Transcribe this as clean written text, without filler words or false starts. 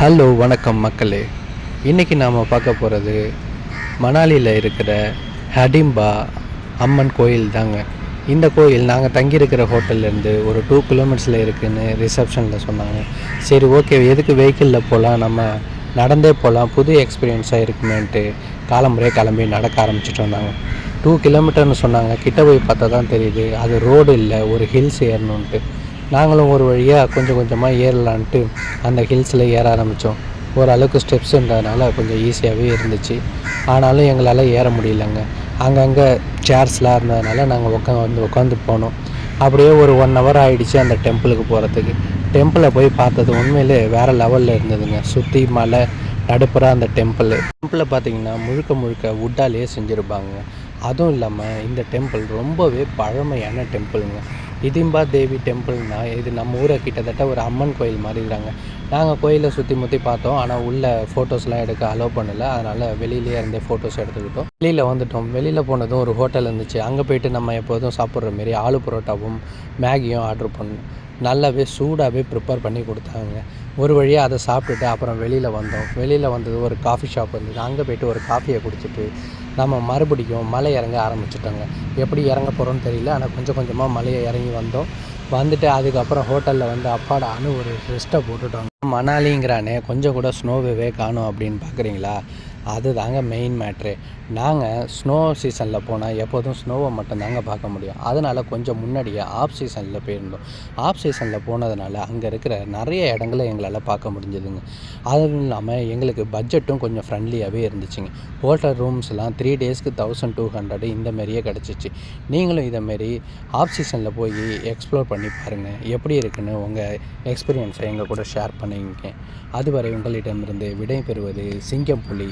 Hello வணக்கம் மக்களே. இன்றைக்கி நாம் பார்க்க போகிறது மணாலியில் இருக்கிற ஹடிம்பா அம்மன் கோயில் தாங்க. இந்த கோயில் நாங்கள் தங்கியிருக்கிற ஹோட்டல்லேருந்து ஒரு 2 கிலோமீட்டர்ஸில் இருக்குதுன்னு ரிசப்ஷனில் சொன்னாங்க. சரி ஓகே, எதுக்கு வெஹிக்கிளில் போகலாம், நம்ம நடந்தே போகலாம், புது எக்ஸ்பீரியன்ஸாக இருக்குமேன்ட்டு காலம்புறையே கிளம்பி நடக்க ஆரம்பிச்சிட்டு வந்தாங்க. 2 கிலோமீட்டர்னு சொன்னாங்க. கிட்ட போய் பார்த்தா தான் தெரியுது அது ரோடு இல்லை, ஒரு ஹில்ஸ் ஏறணுன்ட்டு. நாங்களும் ஒரு வழியாக கொஞ்சம் கொஞ்சமாக ஏறலான்ட்டு அந்த ஹில்ஸில் ஏற ஆரம்பித்தோம். ஓரளவுக்கு ஸ்டெப்ஸுன்றதுனால கொஞ்சம் ஈஸியாகவே இருந்துச்சு. ஆனாலும் எங்களால் ஏற முடியலங்க. அங்கங்கே சேர்ஸ்லாம் இருந்ததுனால நாங்கள் உட்காந்து போனோம். அப்படியே ஒரு 1 ஹவர் ஆகிடுச்சு அந்த டெம்பிளுக்கு போகிறதுக்கு. டெம்பிளை போய் பார்த்தது உண்மையிலே வேறு லெவலில் இருந்ததுங்க. சுற்றி மலை நடுப்புற அந்த டெம்பிளை பார்த்திங்கன்னா முழுக்க முழுக்க வுட்டாலேயே செஞ்சுருப்பாங்க. அதுவும் இல்லாமல் இந்த டெம்பிள் ரொம்பவே பழமையான டெம்பிளுங்க. ஹிடிம்பா தேவி டெம்பிள்னா இது நம்ம ஊரை கிட்டத்தட்ட ஒரு அம்மன் கோயில் மாதிரி இருக்காங்க. நாங்கள் கோயிலை சுற்றி முற்றி பார்த்தோம். ஆனால் உள்ளே ஃபோட்டோஸ்லாம் எடுக்க அலோவ் பண்ணலை. அதனால் வெளியிலேயே இருந்தே ஃபோட்டோஸ் எடுத்துக்கிட்டோம். வெளியில் வந்துட்டோம். வெளியில் போனதும் ஒரு ஹோட்டல் இருந்துச்சு. அங்கே போய்ட்டு நம்ம எப்போதும் சாப்பிட்ற மாரி ஆலு பரோட்டாவும் மேகியும் ஆர்டர் பண்ணோம். நல்லாவே சூடாகவே ப்ரிப்பேர் பண்ணி கொடுத்தாங்க. ஒரு வழியாக அதை சாப்பிட்டுட்டு அப்புறம் வெளியில் வந்தோம். வெளியில் வந்தது ஒரு காஃபி ஷாப் இருந்தது. அங்கே போய்ட்டு ஒரு காஃபியை குடிச்சிட்டு நம்ம மறுபடியும் மலை இறங்க ஆரம்பிச்சிட்டோங்க. எப்படி இறங்க போகிறோன்னு தெரியல. ஆனால் கொஞ்சம் கொஞ்சமாக மலையை இறங்கி வந்துட்டு அதுக்கப்புறம் ஹோட்டலில் அப்பாடான்னு ஒரு ரெஸ்ட்டை போட்டுட்டோங்க. மணாலிங்கிறானே கொஞ்சம் கூட ஸ்னோவே காணும் அப்படின்னு பார்க்குறீங்களா? அது தாங்க மெயின் மேட்ரு. நாங்கள் ஸ்னோ சீசனில் போனால் எப்போதும் ஸ்னோவை மட்டும்தாங்க பார்க்க முடியும். அதனால் கொஞ்சம் முன்னாடியே ஆஃப் சீசனில் போயிருந்தோம். ஆஃப் சீசனில் போனதுனால அங்கே இருக்கிற நிறைய இடங்களை எங்களால் பார்க்க முடிஞ்சதுங்க. அதுவும் இல்லாமல் எங்களுக்கு பட்ஜெட்டும் கொஞ்சம் ஃப்ரெண்ட்லியாகவே இருந்துச்சுங்க. ஹோட்டல் ரூம்ஸ்லாம் 3 டேஸ்க்கு 1200 இந்தமாரியே கிடச்சிச்சு. நீங்களும் இதேமாரி ஆஃப் சீசனில் போய் எக்ஸ்ப்ளோர் பண்ணி பாருங்கள். எப்படி இருக்குன்னு உங்கள் எக்ஸ்பீரியன்ஸை எங்கள் கூட ஷேர் பண்ணிங்க. அதுவரை உங்களிடமிருந்து விடை பெறுவது சிங்கம் புலி.